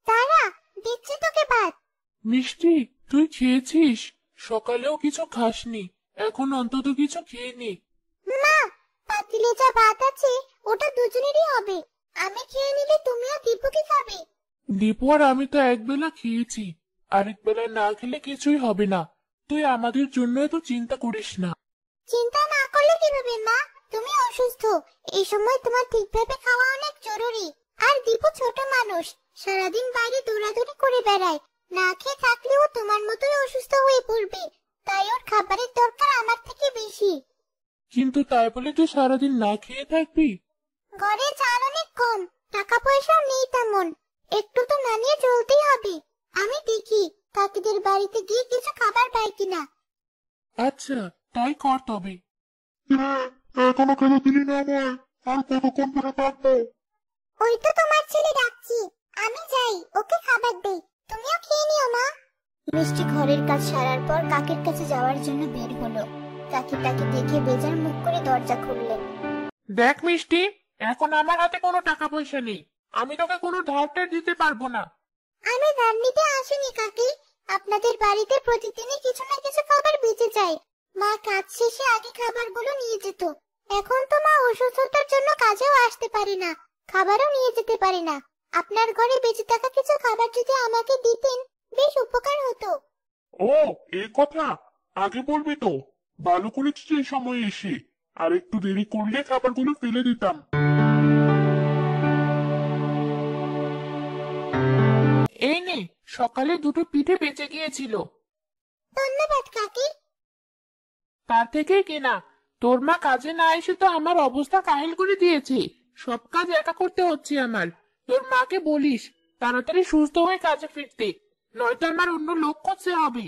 তারা দিচ্ছি তোকে ভাত। মিষ্টি, তুই খেয়েছিস? সকালেও কিছু খাসনি, এখন অন্তত কিছু খেয়ে নে। মা, পাতিলে যা ভাত আছে ওটা দুজনেরই হবে। আমি খেয়ে নিলে তুমিও দীপুকে খাবে। দীপু আর আমি তো একবেলা খেয়েছি, আরেক বেলা না খেলে কিছুই হবে না। তুই আমাদের জন্য এত চিন্তা করিস না। চিন্তা না করলে কিভাবে মা? তুমি অসুস্থ, এই সময় তোমার ঠিকভাবে খাওয়া অনেক জরুরি। আর দীপু ছোট মানুষ, সারাদিন বাইরে দৌড়াদৌড়ি করে বেড়ায়, না খেয়ে থাকলেও তোমার মতোই অসুস্থ হয়ে পড়বে। তাই ওর খাবারের দরকার আমার থেকে বেশি। কিন্তু তাই বলে তুই সারাদিন না খেয়ে থাকবি? ঘরে চাল অনেক কম, টাকা পয়সাও নেই তেমন, একটু তো না নিয়ে চলতেই হবে। আমি দেখি কাকিদের বাড়িতে গিয়ে কিছু খাবার পাই কিনা। আচ্ছা, তাই কর তবে। এখনো খেতে দিলি না আমায়? আর কতক্ষণ ধরে থাকবো? ওই তো তোমার ছেলে ডাকছি, আমি যাই ওকে খাবার দেই, তুমিও খেয়ে নিও মা। মিষ্টি ঘরের কাজ সারার পর কাকির কাছে যাওয়ার জন্য বের হলো। কাকি তাকে দেখে বেজার মুখ করে দরজা খুললেন। দেখ মিষ্টি, এখন আমার হাতে কোনো টাকা পয়সা নেই, আমি তোকে কোনো ধার দিতে পারবো না। আমি ধার নিতে আসিনি কাকি, আপনাদের বাড়িতে প্রতিদিনই কিছু না কিছু খাবার বেঁচে যায়। মা কাজ শেষে আগে খাবারগুলো নিয়ে যেত। এখন তো মা অসুস্থতার জন্য কাজেও আসতে পারে না, খাবারও নিয়ে যেতে পারে না। আপনার ঘরে বেঁচে থাকা কিছু খাবার যদি আমাকে দিতেন বেশ উপকার হতো। ও, এই কথা আগে বলবি তো। ভালো করেছিস এই সময় এসে, আর একটু দেরি করলে খাবারগুলো ফেলে দিতাম। এই নে, সকালে দুটো পিঠে বেঁচে গিয়েছিল, ধন্যবাদ কাকি। তার থেকেই কেনা। তোর মা কাজে না এসে তো আমার অবস্থা কাহিল করে দিয়েছে, সব কাজ একা করতে হচ্ছে আমার। তোর মাকে বলিস তাড়াতাড়ি সুস্থ হয়ে কাজে ফিরতে, নয়তো আমার অন্য লোক খুঁজতে হবে।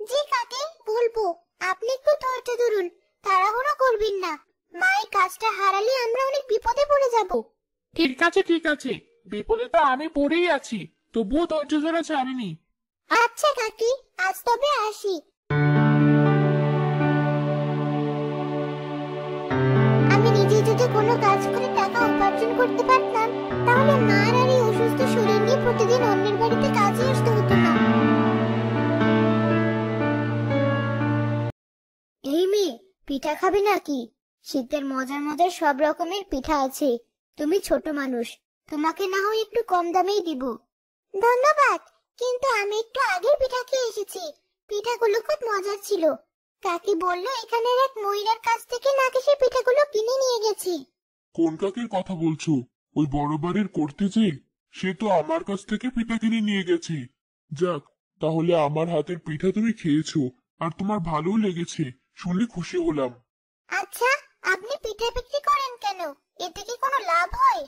জি কাকি, বলবো। আপনি একটু ধৈর্য ধরুন, তাড়াহুড়ো করবেন না। মা এই কাজটা হারালে আমরা অনেক বিপদে পড়ে যাব। ঠিক আছে ঠিক আছে, বিপদে তো আমি পড়েই আছি, তবুও ধৈর্য ধরা ছাড়িনি। আচ্ছা কাকি, আজ তবে আসি। আমি নিজে যদি কোনো কাজ করে টাকা উপার্জন করতে পারতাম, তাহলে মার আর এই অসুস্থ শরীর নিয়ে প্রতিদিন অন্যের বাড়িতে কাজে আসতে হতো না। এই মেয়ে, পিঠা খাবে নাকি? শীতের মজার মজার সব রকমের পিঠা আছে। তুমি ছোট মানুষ, তোমাকে না হয় একটু কম দামেই দিব। ধন্যবাদ, কিন্তু আমি একটু আগেই পিঠা খেয়ে এসেছি। পিঠাগুলো খুব মজার ছিল। কাকি বলল এখানের এক মহিলার কাছ থেকে নাকি সে পিঠাগুলো কিনে নিয়ে গেছি। কোন কাকের কথা বলছো? ওই বড় বাড়ির করতে যে, সে তো আমার কাছ থেকে পিঠা কিনে নিয়ে গেছে। যাক, তাহলে আমার হাতের পিঠা তুমি খেয়েছো, আর তোমার ভালোও লেগেছে শুনে খুশি হলাম। আচ্ছা, আপনি পিঠা বিক্রি করেন কেন? এতে কি কোনো লাভ হয়?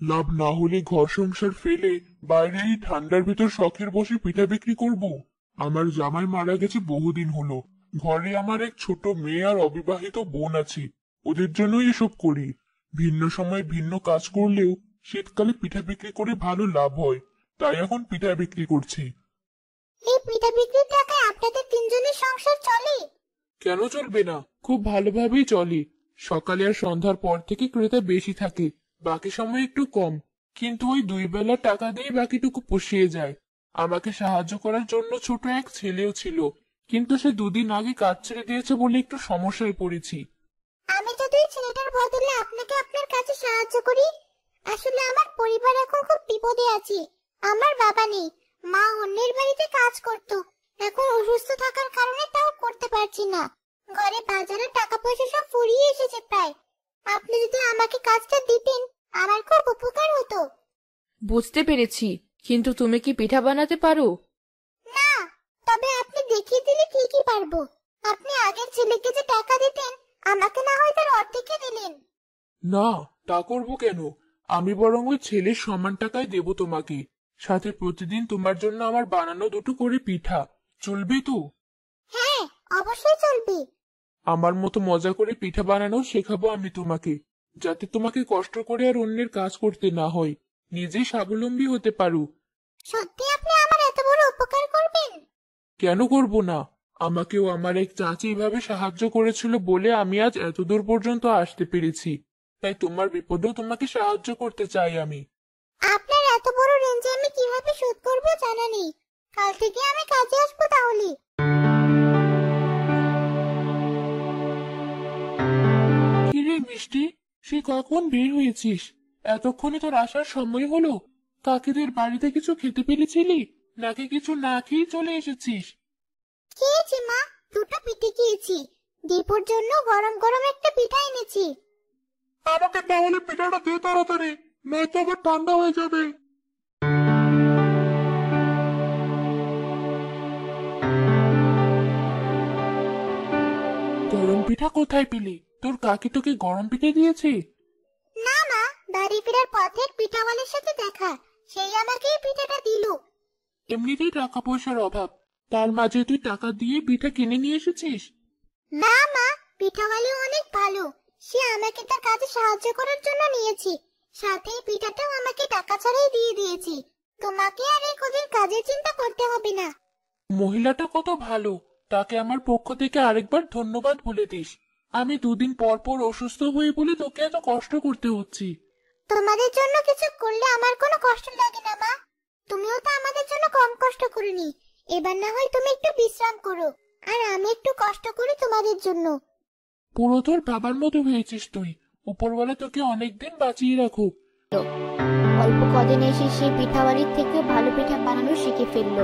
লাভ না হলে ঘর সংসার ফেলে বাইরে এই ঠান্ডার ভিতর শখের বসে পিঠা বিক্রি করব? আমার জামাই মারা গেছে বহুদিন হলো, ঘরে আমার এক ছোট মেয়ে আর অবিবাহিত বোন আছে, ওদের জন্যই এসব করি। ভিন্ন সময় ভিন্ন কাজ করলেও শীতকালে পিঠা বিক্রি করে ভালো লাভ হয়, তাই এখন পিঠা বিক্রি করছি। এই পিঠা বিক্রির টাকায় আপনাদের তিনজনের সংসার চলে? কেন চলবে না, খুব ভালোভাবেই চলে। সকালে আর সন্ধ্যার পর থেকে ক্রেতা বেশি থাকে, বাকি সময় একটু কম, কিন্তু ওই দুই বেলা টাকা দিয়ে বাকিটুকু পুষিয়ে যায়। আমাকে সাহায্য করার জন্য ছোট এক ছেলেও ছিল, কিন্তু সে দুদিন আগে কাজ ছেড়ে দিয়েছে বলে একটু সমস্যায় পড়েছি। আমি যদি এই ছেলেটার বদলে আপনাকে আপনার কাছে সাহায্য করি? আসলে আমার পরিবার এখন খুব বিপদে আছে। আমার বাবা নেই, মা অন্যের বাড়িতে কাজ করত, এখন অসুস্থ থাকার কারণে তাও করতে পারছি না। ঘরে বাজারে টাকা পয়সা সব ফুরিয়ে এসেছে প্রায়। আপনি যদি আমাকে কাজটা দিতেন আমার খুব উপকার হতো। বুঝতে পেরেছি, কিন্তু তুমি কি পিঠা বানাতে পারো? না, তবে আপনি দেখিয়ে দিলে ঠিকই পারবো। আপনি আগের ছেলেকে যে টাকা দিতেন, আমাকে না হয় তার অর্ধেকই দিলেন। না, তা করবো কেন? আমি বরং ওই ছেলের সমান টাকায় দেব তোমাকে, সাথে প্রতিদিন তোমার জন্য আমার বানানো দুটো করে পিঠা। চলবে তো? হ্যাঁ, অবশ্যই চলবে। আমার মতো মজা করে পিঠা বানানো শেখাবো আমি তোমাকে, যাতে তোমাকে কষ্ট করে আর অন্যের কাজ করতে না হয়, নিজেই স্বাবলম্বী হতে পারো। সত্যি আপনি আমার এত বড় উপকার করবেন? কেন করব না? আমাকেও আমার এক চাচি এভাবে সাহায্য করেছিল বলে আমি আজ এতদূর পর্যন্ত আসতে পেরেছি। তাই তোমার বিপদেও তোমাকে সাহায্য করতে চাই আমি। আপনার এত বড় রেঞ্জে আমি কিভাবে শোধ করবো জানা নেই। কাল থেকে আমি কাজে আসবো তাহলে। কিরে মিষ্টি, সে কখন বের হয়েছিস? এতক্ষণে তোর আসার সময় হলো। কাকিদের বাড়িতে কিছু খেতে পেরেছিলি, নাকি কিছু না খেয়ে চলে এসেছিস? খেয়েছি মা, দুটো পিঠে খেয়েছি। দীপুর জন্য গরম গরম একটা পিঠা এনেছি। আমাকে তাহলে পিঠাটা দে তাড়াতাড়ি, নয়তো আবার ঠান্ডা হয়ে যাবে। গরম পিঠা কোথায় পেলি? তোর কাকি তোকে গরম পিঠে দিয়েছে? না মা, বাড়ি ফেরার পথে পিঠাওয়ালার সাথে দেখা, সেই আমাকে এই পিঠাটা দিল। এমনিতেই টাকা পয়সার অভাব, তার মাঝে তুই টাকা দিয়ে পিঠা কিনে নিয়ে এসেছিস? না মা, পিঠাওয়ালি অনেক ভালো। সে আমাকে তার কাজে সাহায্য করার জন্য নিয়েছি, সাথে এই পিঠাটাও আমাকে টাকা ছাড়াই দিয়ে দিয়েছি। তোমাকে আর এই কদিন কাজের চিন্তা করতে হবে না। মহিলাটা কত ভালো, তাকে আমার পক্ষ থেকে আরেকবার ধন্যবাদ বলে দিস। আমি দুদিন পর পর অসুস্থ হয়ে বলে তোকে এত কষ্ট করতে হচ্ছে। তোমাদের জন্য কিছু করলে আমার কোনো কষ্ট লাগে না মা। তুমিও তো আমাদের জন্য কম কষ্ট করনি। এবার না হয় তুমি একটু বিশ্রাম করো, আর আমি একটু কষ্ট করি তোমাদের জন্য। পুরো তোর বাবার মতো হয়েছিস তুই। উপরওয়ালা তোকে অনেকদিন বাঁচিয়ে রাখুক। অল্প কদিন এসে সে পিঠাবাড়ির থেকেও ভালো পিঠা বানানো শিখে ফেললো।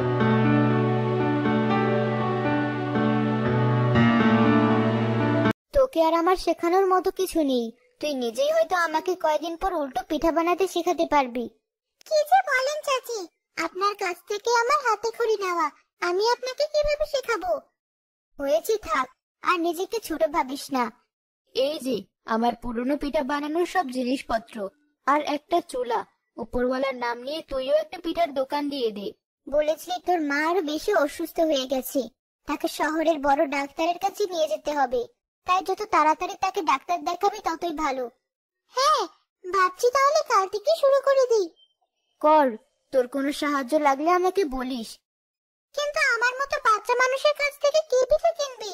তোকে আর আমার শেখানোর মতো কিছু নেই, তুই নিজেই হয়তো আমাকে কয়েকদিন পর উল্টো পিঠা বানাতে শেখাতে পারবি। কি যে বলেন চাচি, আপনার কাছ থেকে আমার হাতে খড়ি নেওয়া, আমি আপনাকে কিভাবে শেখাবো? হয়েছে, থাক, আর নিজেকে ছোট ভাবিস না। এই যে আমার পুরনো পিঠা বানানোর সব জিনিসপত্র আর একটা চুলা। উপরওয়ালার নাম নিয়ে তুইও একটা পিঠার দোকান দিয়ে দে। বলেছিলি তোর মা আরো বেশি অসুস্থ হয়ে গেছে, তাকে শহরের বড় ডাক্তারের কাছে নিয়ে যেতে হবে। তাই যত তাড়াতাড়ি তাকে ডাক্তার দেখাবি ততই ভালো। হ্যাঁ, ভাবছি তাহলে কাল থেকে শুরু করে দিই। কর, তোর কোনো সাহায্য লাগলে আমাকে বলিস। কিন্তু আমার মতো বাচ্চা মানুষের কাছ থেকে কে পিঠে কিনবি?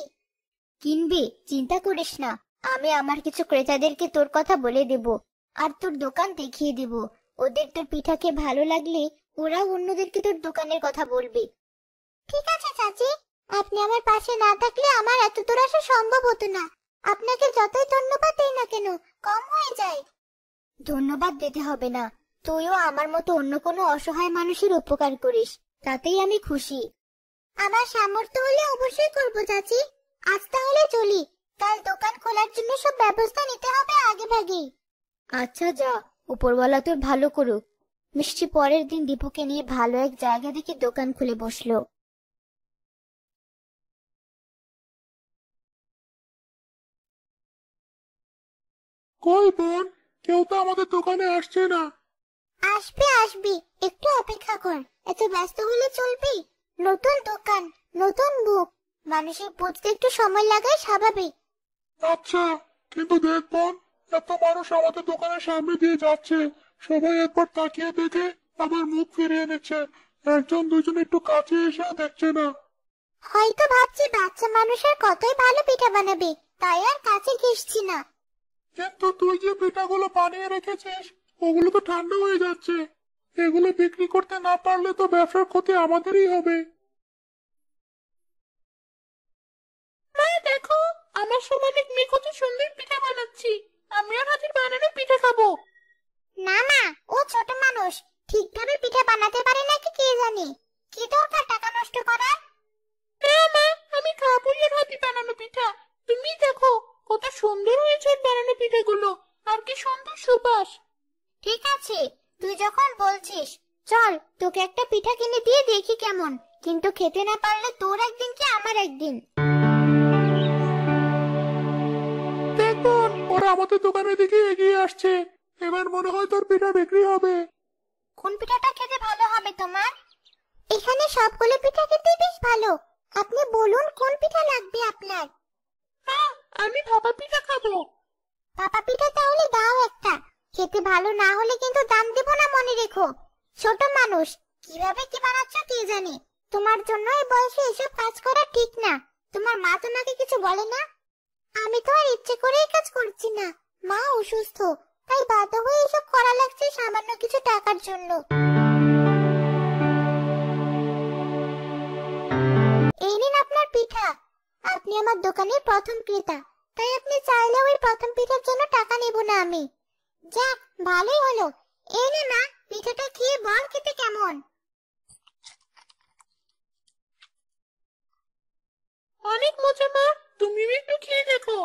কিনবি? চিন্তা করিস না, আমি আমার কিছু ক্রেতাদেরকে তোর কথা বলে দেব, আর তোর দোকান দেখিয়ে দেব। ওদের তোর পিঠাকে ভালো লাগলে ওরাও অন্যদেরকে তোর দোকানের কথা বলবে। ঠিক আছে চাচি, আপনি আমার পাশে না থাকলে আমার এত দূর আসা সম্ভব হতো না। আপনাকে যতই ধন্যবাদ দেই না কেন, কম হয়ে যায়। ধন্যবাদ দিতে হবে না, তুইও আমার মতো অন্য কোনো অসহায় মানুষের উপকার করিস, তাতেই আমি খুশি। আমার সামর্থ্য হলে অবশ্যই করবো চাচি। আজ তাহলে চলি, কাল দোকান খোলার জন্য সব ব্যবস্থা নিতে হবে আগে ভাগেই। আচ্ছা যা, উপরওয়ালা তোর ভালো করুক। মিষ্টি পরের দিন দীপুকে নিয়ে ভালো এক জায়গা দেখে দোকান খুলে বসলো। কই বোন, কেউ তো আমাদের দোকানে আসছে না। আসবে আসবে, একটু অপেক্ষা কর। এত ব্যস্ত হলে চলবে? নতুন দোকান, নতুন বুক, মানুষের বুঝতে একটু সময় লাগায় স্বাভাবিক। আচ্ছা, কিন্তু দেখ বোন, এত মানুষ আমাদের দোকানের সামনে দিয়ে যাচ্ছে, সবাই একবার তাকিয়ে দেখে আবার মুখ ফিরিয়ে নিচ্ছে। একজন দুজন একটু কাছে এসে দেখছে না। হয়তো ভাবছি বাচ্চা মানুষের কতই ভালো পিঠা বানাবে, তাই আর কাছে ঘেঁষছি না। কিন্তু তুই যে পিঠাগুলো বানিয়ে রেখেছিস, ওগুলো তো ঠান্ডা হয়ে যাচ্ছে। এগুলো বিক্রি করতে না পারলে তো ব্যবসার ক্ষতি আমাদেরই হবে। মা দেখো, আমার সমান এক মেয়ে কত সুন্দর পিঠা বানাচ্ছি। আমি আর হাতের বানানো পিঠা খাবো। না না, ও ছোট মানুষ, ঠিকভাবে পিঠা বানাতে পারে নাকি কে জানে। কি দরকার টাকা নষ্ট করার? না মা, আমি খাবো এর হাতে বানানো পিঠা। তুমি দেখো কত সুন্দর হয়েছে এর বানানো পিঠাগুলো, আর কি সুন্দর সুবাস। ঠিক আছে, তুই যখন বলছিস, চল তোকে একটা পিঠা কিনে দিয়ে দেখি কেমন। কিন্তু খেতে না পারলে তোর একদিন কি আমার একদিন। দেখ বোন, ওরা আমাদের দোকানের দিকে এগিয়ে আসছে। এবার মনে হয় তোর পিঠা বিক্রি হবে। কোন পিঠাটা খেতে ভালো হবে তোমার? এখানে সবগুলো পিঠা খেতে বেশ ভালো। আপনি বলুন কোন পিঠা লাগবে আপনার। হ্যাঁ, আমি ভাপা পিঠা খাবো। পাপা পিঠা তাহলে দাও একটা। খেতে ভালো না হলে কিন্তু দাম দেব না, মনে রেখো। ছোট মানুষ, কিভাবে কি বানাচ্ছ কে জানে। তোমার জন্য এই বয়সে এসব কাজ করা ঠিক না। তোমার মা তোমাকে কিছু বলে না? আমি তো আর ইচ্ছে করে এই কাজ করছি না, মা অসুস্থ, তাই বাধ্য হয়ে এসব করা লাগছে সামান্য কিছু টাকার জন্য। এই নিন আপনার পিঠা। আপনি আমার দোকানের প্রথম ক্রেতা, তাই আপনি চাইলে ওই প্রথম পিঠার জন্য টাকা নেব না আমি। যাক, ভালোই হলো। এই নে মা, পিঠাটা খেয়ে বল খেতে কেমন। অনেক মজা মা, তুমিও একটু খেয়ে দেখো।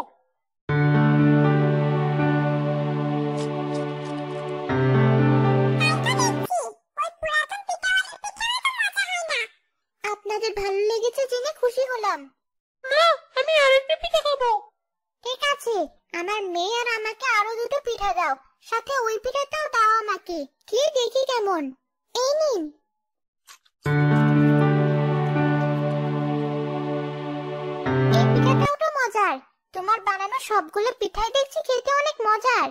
আপনাদের ভালো লেগেছে জেনে খুশি হলাম। মা, আমি আরেকটা পিঠা খাবো। ঠিক আছে, আমার মেয়ে আর আমাকে আরো দুটো পিঠা দাও, সাথে ওই পিঠাটাও দাও আমাকে, খেয়ে দেখি কেমন। এই নিন। এই পিঠাটাও তো মজার। তোমার বানানো সবগুলো পিঠাই দেখছি খেতে অনেক মজার।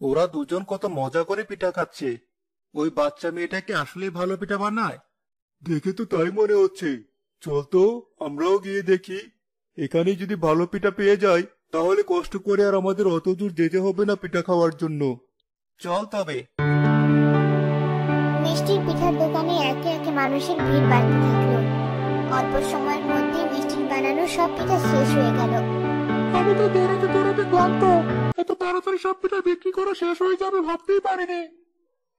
ওরা দুজন কত মজা করে পিঠা খাচ্ছে। ওই বাচ্চা মেয়েটাকে আসলে ভালো পিঠা বানায়। দেখে তো তাই মনে হচ্ছে। চল তো আমরাও গিয়ে দেখি। এখানে যদি ভালো পিঠা পেয়ে যাই তাহলে কষ্ট করে আর আমাদের অত দূর যেতে হবে না পিঠা খাওয়ার জন্য। চল তবে। মিষ্টির পিঠার দোকানে একে একে মানুষের ভিড় বাড়তে থাকলো। অল্প সময়ের মধ্যে মিষ্টির বানানো সব পিঠা শেষ হয়ে গেল। আমি তো দৌড়াতে দৌড়াতে ক্লান্ত। এত তাড়াতাড়ি সব পিঠা বিক্রি করা শেষ হয়ে যাবে ভাবতেই পারিনি।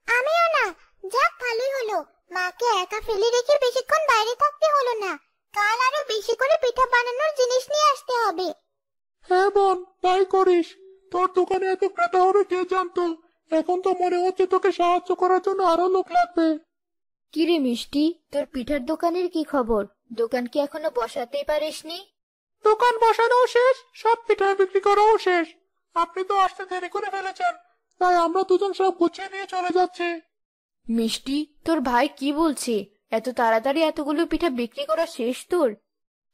আমিও না। যাক, ভালোই হলো। মাকে একা ফেলে রেখে বেশিক্ষণ বাইরে থাকতে হলো না। কাল আরো বেশি করে পিঠা বানানোর জিনিস নিয়ে আসতে হবে। হ্যাঁ বোন, তাই করিস। তোর দোকানে এত ক্রেতা হবে কে জানতো। এখন তো মনে হচ্ছে তোকে সাহায্য করার জন্য আরো লোক লাগবে। কিরে মিষ্টি, তোর পিঠার দোকানের কি খবর? দোকান কি এখনো বসাতেই পারিসনি? দোকান বসানোও শেষ, সব পিঠা বিক্রি করাও শেষ। আপনি তো আসতে দেরি করে ফেলেছেন, তাই আমরা দুজন সব গুছিয়ে নিয়ে চলে যাচ্ছি। মিষ্টি, তোর ভাই কি বলছে? এত তাড়াতাড়ি এতগুলো পিঠা বিক্রি করা শেষ তোর?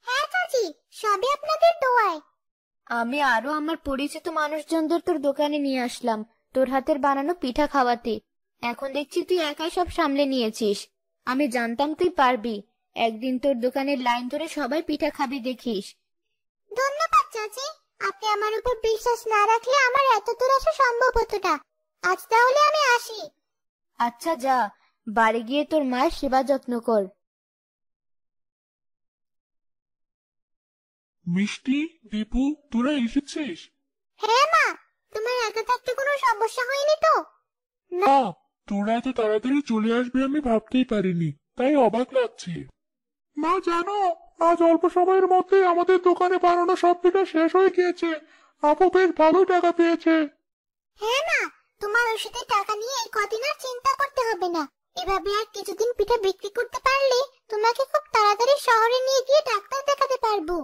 হ্যাঁ চাচি, সবই আপনাদের দোয়ায়। আমি আরো আমার পরিচিত মানুষজনদের তোর দোকানে নিয়ে আসলাম তোর হাতের বানানো পিঠা খাওয়াতে। এখন দেখছি তুই একাই সব সামলে নিয়েছিস। আমি জানতাম তুই পারবি। একদিন তোর দোকানের লাইন ধরে সবাই পিঠা খাবি দেখিস। ধন্যবাদ চাচি। আপনি আমার উপর বিশ্বাস না রাখলে আমার এত দূর আসা সম্ভব হতো না। আজ তাহলে আমি আসি। আচ্ছা যা, বাড়ি গিয়ে তোর মায়ের সেবা যত্ন কর। মিষ্টি, দীপু, তোরা এসেছিস? হ্যাঁ মা, তোমার একা থাকতে কোনো সমস্যা হয়নি তো? না, তোরা এত তাড়াতাড়ি চলে আসবে আমি ভাবতেই পারিনি, তাই অবাক লাগছে। মা জানো, আজ অল্প সময়ের মধ্যে আমাদের দোকানে বানানো সব পিঠা শেষ হয়ে গিয়েছে। আপু বেশ ভালো টাকা পেয়েছে। হ্যাঁ মা, তোমার ওষুধের টাকা নিয়ে এই কদিন আর চিন্তা করতে হবে না। এভাবে আর কিছুদিন পিঠা বিক্রি করতে পারলে তোমাকে খুব তাড়াতাড়ি শহরে নিয়ে গিয়ে ডাক্তার দেখাতে পারবো।